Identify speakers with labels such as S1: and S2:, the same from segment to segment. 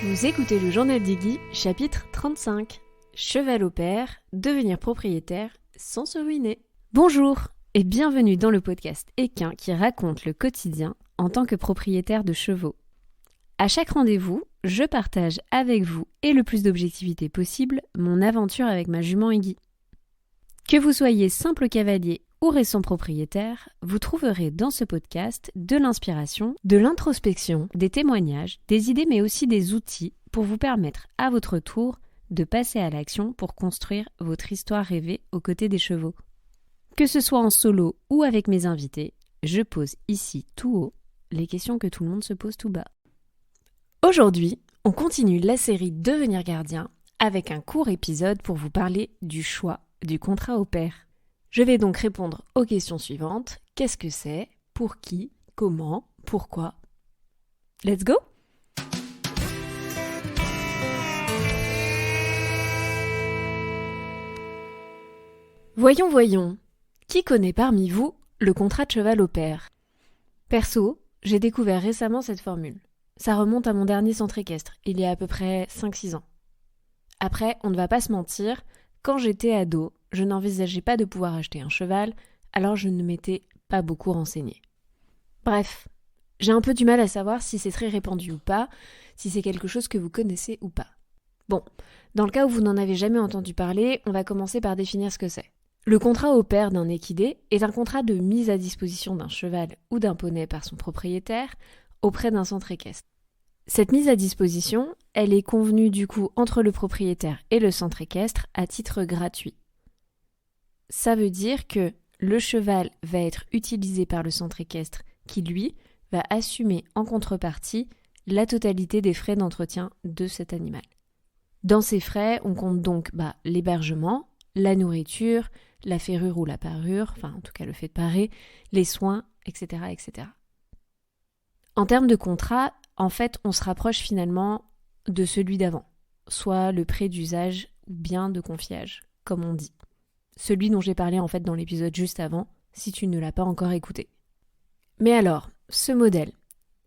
S1: Vous écoutez le journal d'Iggy, chapitre 35. Cheval au pair, devenir propriétaire sans se ruiner. Bonjour et bienvenue dans le podcast équin qui raconte le quotidien en tant que propriétaire de chevaux. À chaque rendez-vous, je partage avec vous et le plus d'objectivité possible mon aventure avec ma jument Iggy. Que vous soyez simple cavalier ou récent propriétaire, vous trouverez dans ce podcast de l'inspiration, de l'introspection, des témoignages, des idées mais aussi des outils pour vous permettre à votre tour de passer à l'action pour construire votre histoire rêvée aux côtés des chevaux. Que ce soit en solo ou avec mes invités, je pose ici tout haut les questions que tout le monde se pose tout bas. Aujourd'hui, on continue la série Devenir gardien avec un court épisode pour vous parler du choix du contrat au pair. Je vais donc répondre aux questions suivantes. Qu'est-ce que c'est? Pour qui? Comment? Pourquoi? Let's go! Voyons. Qui connaît parmi vous le contrat de cheval au pair? Perso, j'ai découvert récemment cette formule. Ça remonte à mon dernier centre équestre, il y a à peu près 5-6 ans. Après, on ne va pas se mentir, quand j'étais ado, je n'envisageais pas de pouvoir acheter un cheval, alors je ne m'étais pas beaucoup renseignée. Bref, j'ai un peu du mal à savoir si c'est très répandu ou pas, si c'est quelque chose que vous connaissez ou pas. Bon, dans le cas où vous n'en avez jamais entendu parler, on va commencer par définir ce que c'est. Le contrat au pair d'un équidé est un contrat de mise à disposition d'un cheval ou d'un poney par son propriétaire auprès d'un centre équestre. Cette mise à disposition, elle est convenue du coup entre le propriétaire et le centre équestre à titre gratuit. Ça veut dire que le cheval va être utilisé par le centre équestre qui, lui, va assumer en contrepartie la totalité des frais d'entretien de cet animal. Dans ces frais, on compte donc l'hébergement, la nourriture, la ferrure ou la parure, enfin en tout cas le fait de parer, les soins, etc., etc. En termes de contrat, en fait, on se rapproche finalement de celui d'avant, soit le prêt d'usage ou bien de confiage, comme on dit. Celui dont j'ai parlé en fait dans l'épisode juste avant, si tu ne l'as pas encore écouté. Mais alors, ce modèle,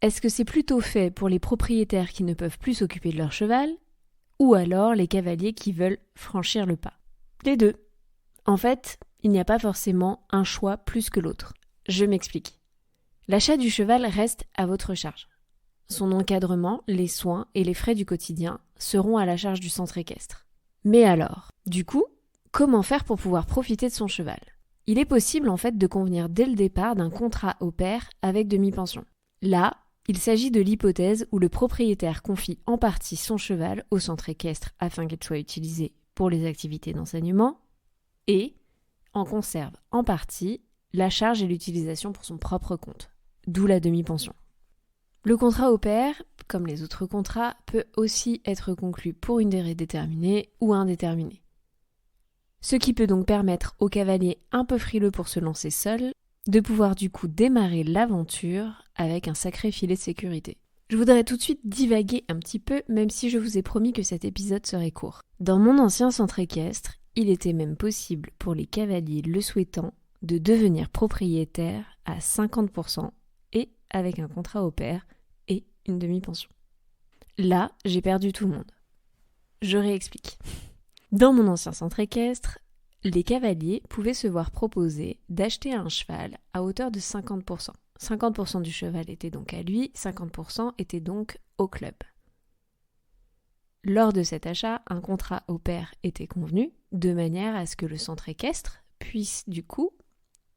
S1: est-ce que c'est plutôt fait pour les propriétaires qui ne peuvent plus s'occuper de leur cheval, ou alors les cavaliers qui veulent franchir le pas? Les deux. En fait, il n'y a pas forcément un choix plus que l'autre. Je m'explique. L'achat du cheval reste à votre charge. Son encadrement, les soins et les frais du quotidien seront à la charge du centre équestre. Mais alors, du coup, comment faire pour pouvoir profiter de son cheval? Il est possible en fait de convenir dès le départ d'un contrat au pair avec demi-pension. Là, il s'agit de l'hypothèse où le propriétaire confie en partie son cheval au centre équestre afin qu'il soit utilisé pour les activités d'enseignement et en conserve en partie la charge et l'utilisation pour son propre compte, d'où la demi-pension. Le contrat au pair, comme les autres contrats, peut aussi être conclu pour une durée déterminée ou indéterminée. Ce qui peut donc permettre au cavalier un peu frileux pour se lancer seul, de pouvoir du coup démarrer l'aventure avec un sacré filet de sécurité. Je voudrais tout de suite divaguer un petit peu, même si je vous ai promis que cet épisode serait court. Dans mon ancien centre équestre, il était même possible pour les cavaliers le souhaitant de devenir propriétaire à 50% et avec un contrat au pair et une demi-pension. Là, j'ai perdu tout le monde. Je réexplique. Dans mon ancien centre équestre, les cavaliers pouvaient se voir proposer d'acheter un cheval à hauteur de 50%. 50% du cheval était donc à lui, 50% était donc au club. Lors de cet achat, un contrat au pair était convenu, de manière à ce que le centre équestre puisse du coup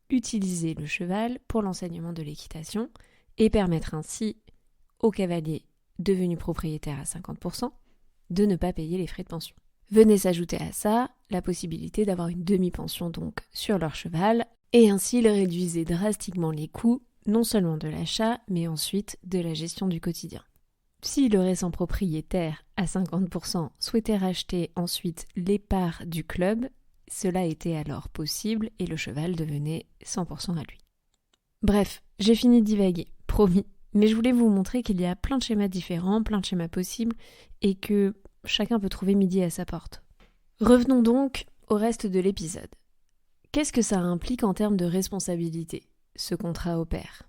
S1: utiliser le cheval pour l'enseignement de l'équitation et permettre ainsi aux cavaliers devenus propriétaires à 50% de ne pas payer les frais de pension. Venait s'ajouter à ça la possibilité d'avoir une demi-pension donc sur leur cheval et ainsi ils réduisaient drastiquement les coûts non seulement de l'achat mais ensuite de la gestion du quotidien. Si le récent propriétaire à 50% souhaitait racheter ensuite les parts du club, cela était alors possible et le cheval devenait 100% à lui. Bref, j'ai fini de divaguer, promis, mais je voulais vous montrer qu'il y a plein de schémas différents, plein de schémas possibles et que chacun peut trouver midi à sa porte. Revenons donc au reste de l'épisode. Qu'est-ce que ça implique en termes de responsabilité, ce contrat au pair?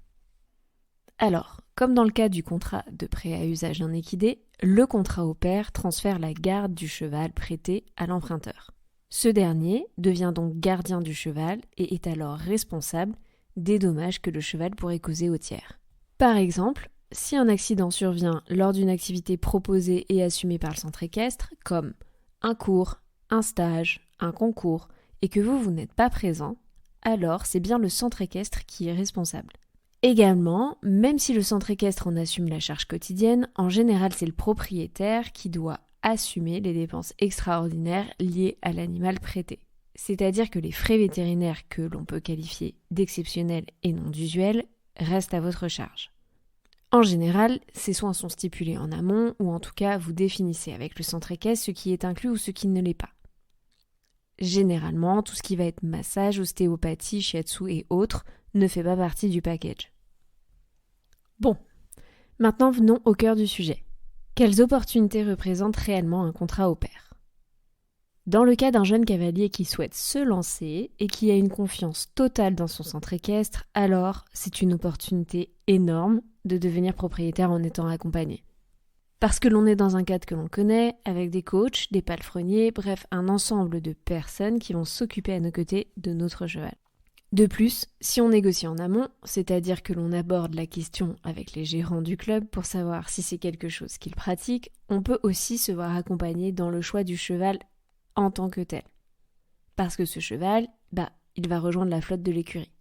S1: Alors, comme dans le cas du contrat de prêt à usage d'un équidé, le contrat au pair transfère la garde du cheval prêté à l'emprunteur. Ce dernier devient donc gardien du cheval et est alors responsable des dommages que le cheval pourrait causer au tiers. Par exemple, si un accident survient lors d'une activité proposée et assumée par le centre équestre, comme un cours, un stage, un concours, et que vous n'êtes pas présent, alors c'est bien le centre équestre qui est responsable. Également, même si le centre équestre en assume la charge quotidienne, en général c'est le propriétaire qui doit assumer les dépenses extraordinaires liées à l'animal prêté. C'est-à-dire que les frais vétérinaires que l'on peut qualifier d'exceptionnels et non d'usuels restent à votre charge. En général, ces soins sont stipulés en amont ou en tout cas vous définissez avec le centre équestre ce qui est inclus ou ce qui ne l'est pas. Généralement, tout ce qui va être massage, ostéopathie, shiatsu et autres ne fait pas partie du package. Bon, maintenant venons au cœur du sujet. Quelles opportunités représentent réellement un contrat au pair ? Dans le cas d'un jeune cavalier qui souhaite se lancer et qui a une confiance totale dans son centre équestre, alors c'est une opportunité énorme de devenir propriétaire en étant accompagné. Parce que l'on est dans un cadre que l'on connaît, avec des coachs, des palefreniers, bref, un ensemble de personnes qui vont s'occuper à nos côtés de notre cheval. De plus, si on négocie en amont, c'est-à-dire que l'on aborde la question avec les gérants du club pour savoir si c'est quelque chose qu'ils pratiquent, on peut aussi se voir accompagné dans le choix du cheval en tant que tel. Parce que ce cheval, il va rejoindre la flotte de l'écurie.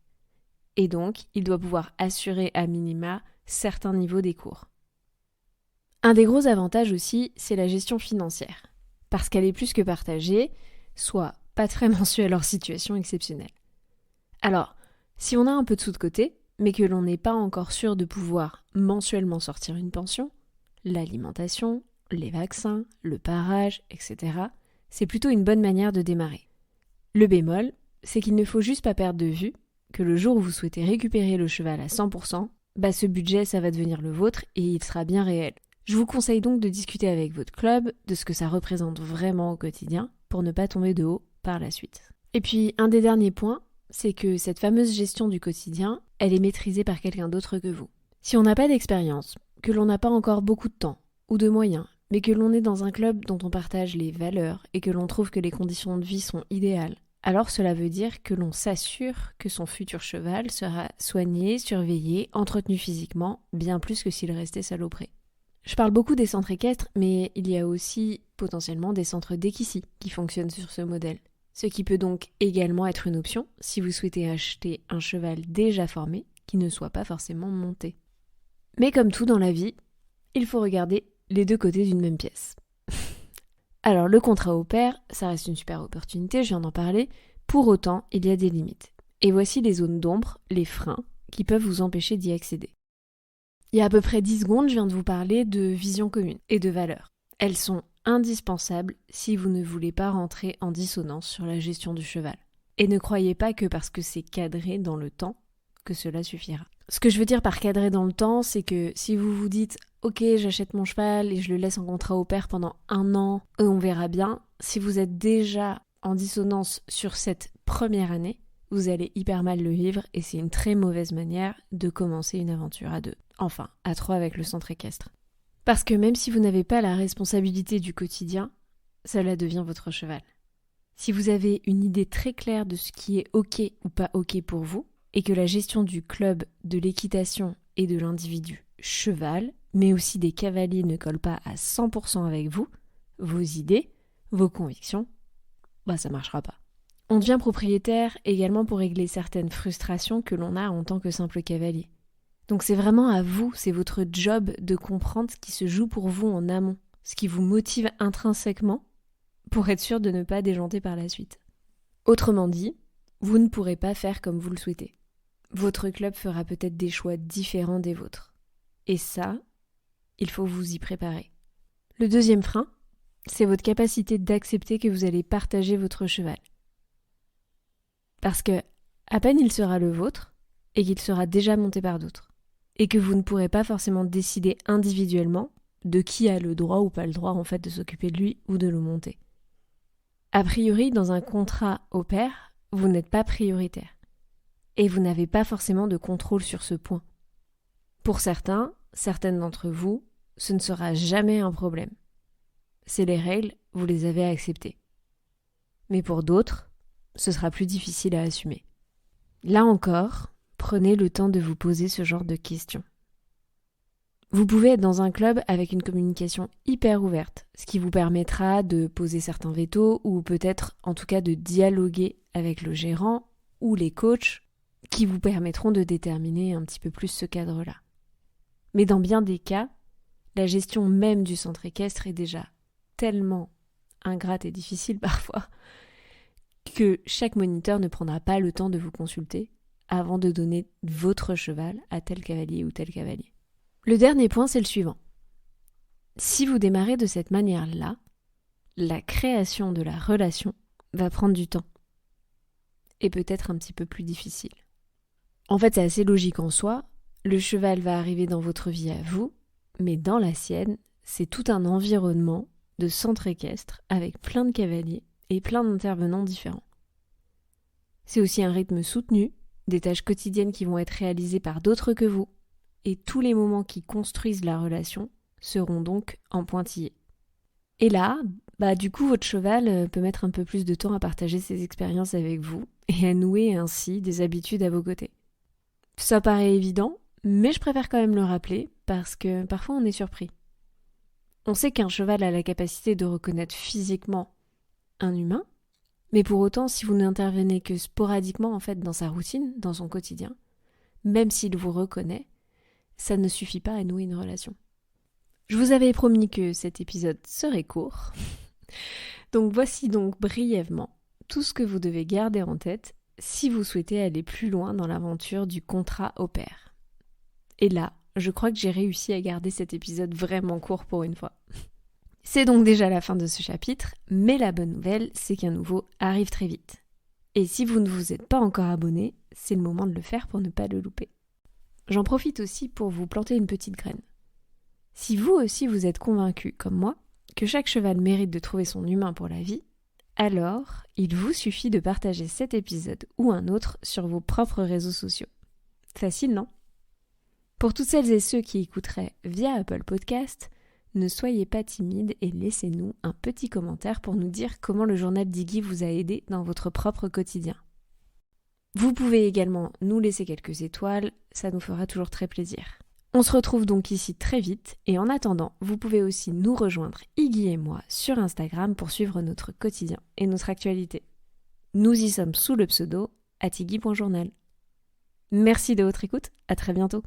S1: Et donc, il doit pouvoir assurer à minima certains niveaux des cours. Un des gros avantages aussi, c'est la gestion financière. Parce qu'elle est plus que partagée, soit pas de frais mensuels hors situation exceptionnelle. Alors, si on a un peu de sous de côté, mais que l'on n'est pas encore sûr de pouvoir mensuellement sortir une pension, l'alimentation, les vaccins, le parage, etc., c'est plutôt une bonne manière de démarrer. Le bémol, c'est qu'il ne faut juste pas perdre de vue que le jour où vous souhaitez récupérer le cheval à 100%, ce budget, ça va devenir le vôtre et il sera bien réel. Je vous conseille donc de discuter avec votre club de ce que ça représente vraiment au quotidien pour ne pas tomber de haut par la suite. Et puis, un des derniers points, c'est que cette fameuse gestion du quotidien, elle est maîtrisée par quelqu'un d'autre que vous. Si on n'a pas d'expérience, que l'on n'a pas encore beaucoup de temps ou de moyens, mais que l'on est dans un club dont on partage les valeurs et que l'on trouve que les conditions de vie sont idéales, alors cela veut dire que l'on s'assure que son futur cheval sera soigné, surveillé, entretenu physiquement, bien plus que s'il restait salopré. Je parle beaucoup des centres équestres, mais il y a aussi potentiellement des centres d'équicie qui fonctionnent sur ce modèle. Ce qui peut donc également être une option si vous souhaitez acheter un cheval déjà formé qui ne soit pas forcément monté. Mais comme tout dans la vie, il faut regarder les deux côtés d'une même pièce. Alors le contrat au pair, ça reste une super opportunité, je viens d'en parler, pour autant il y a des limites. Et voici les zones d'ombre, les freins, qui peuvent vous empêcher d'y accéder. Il y a à peu près 10 secondes, je viens de vous parler de vision commune et de valeurs. Elles sont indispensables si vous ne voulez pas rentrer en dissonance sur la gestion du cheval. Et ne croyez pas que parce que c'est cadré dans le temps, que cela suffira. Ce que je veux dire par cadré dans le temps, c'est que si vous vous dites « Ok, j'achète mon cheval et je le laisse en contrat au pair pendant 1 an et on verra bien », si vous êtes déjà en dissonance sur cette première année, vous allez hyper mal le vivre et c'est une très mauvaise manière de commencer une aventure à 2. Enfin, à 3 avec le centre équestre. Parce que même si vous n'avez pas la responsabilité du quotidien, cela devient votre cheval. Si vous avez une idée très claire de ce qui est ok ou pas ok pour vous, et que la gestion du club, de l'équitation et de l'individu cheval, mais aussi des cavaliers ne colle pas à 100% avec vous, vos idées, vos convictions, ça marchera pas. On devient propriétaire également pour régler certaines frustrations que l'on a en tant que simple cavalier. Donc c'est vraiment à vous, c'est votre job de comprendre ce qui se joue pour vous en amont, ce qui vous motive intrinsèquement pour être sûr de ne pas déjanter par la suite. Autrement dit, vous ne pourrez pas faire comme vous le souhaitez. Votre club fera peut-être des choix différents des vôtres. Et ça, il faut vous y préparer. Le deuxième frein, c'est votre capacité d'accepter que vous allez partager votre cheval. Parce que, à peine il sera le vôtre, et qu'il sera déjà monté par d'autres. Et que vous ne pourrez pas forcément décider individuellement de qui a le droit ou pas le droit en fait de s'occuper de lui ou de le monter. A priori, dans un contrat au pair, vous n'êtes pas prioritaire. Et vous n'avez pas forcément de contrôle sur ce point. Pour certaines d'entre vous, ce ne sera jamais un problème. C'est les règles, vous les avez acceptées. Mais pour d'autres, ce sera plus difficile à assumer. Là encore, prenez le temps de vous poser ce genre de questions. Vous pouvez être dans un club avec une communication hyper ouverte, ce qui vous permettra de poser certains vétos ou peut-être en tout cas de dialoguer avec le gérant ou les coachs qui vous permettront de déterminer un petit peu plus ce cadre-là. Mais dans bien des cas, la gestion même du centre équestre est déjà tellement ingrate et difficile parfois que chaque moniteur ne prendra pas le temps de vous consulter avant de donner votre cheval à tel cavalier ou tel cavalier. Le dernier point, c'est le suivant. Si vous démarrez de cette manière-là, la création de la relation va prendre du temps et peut-être un petit peu plus difficile. En fait, c'est assez logique en soi. Le cheval va arriver dans votre vie à vous, mais dans la sienne, c'est tout un environnement de centre équestre avec plein de cavaliers et plein d'intervenants différents. C'est aussi un rythme soutenu, des tâches quotidiennes qui vont être réalisées par d'autres que vous, et tous les moments qui construisent la relation seront donc en pointillés. Et là, du coup, votre cheval peut mettre un peu plus de temps à partager ses expériences avec vous et à nouer ainsi des habitudes à vos côtés. Ça paraît évident, mais je préfère quand même le rappeler parce que parfois on est surpris. On sait qu'un cheval a la capacité de reconnaître physiquement un humain, mais pour autant, si vous n'intervenez que sporadiquement en fait dans sa routine, dans son quotidien, même s'il vous reconnaît, ça ne suffit pas à nouer une relation. Je vous avais promis que cet épisode serait court. Donc voici donc brièvement tout ce que vous devez garder en tête si vous souhaitez aller plus loin dans l'aventure du contrat au pair. Et là, je crois que j'ai réussi à garder cet épisode vraiment court pour une fois. C'est donc déjà la fin de ce chapitre, mais la bonne nouvelle, c'est qu'un nouveau arrive très vite. Et si vous ne vous êtes pas encore abonné, c'est le moment de le faire pour ne pas le louper. J'en profite aussi pour vous planter une petite graine. Si vous aussi vous êtes convaincu, comme moi, que chaque cheval mérite de trouver son humain pour la vie, alors il vous suffit de partager cet épisode ou un autre sur vos propres réseaux sociaux. Facile, non ? Pour toutes celles et ceux qui écouteraient via Apple Podcast, ne soyez pas timides et laissez-nous un petit commentaire pour nous dire comment le journal d'Iggy vous a aidé dans votre propre quotidien. Vous pouvez également nous laisser quelques étoiles, ça nous fera toujours très plaisir. On se retrouve donc ici très vite et en attendant, vous pouvez aussi nous rejoindre, Iggy et moi, sur Instagram pour suivre notre quotidien et notre actualité. Nous y sommes sous le pseudo @iggy.journal. Merci de votre écoute, à très bientôt.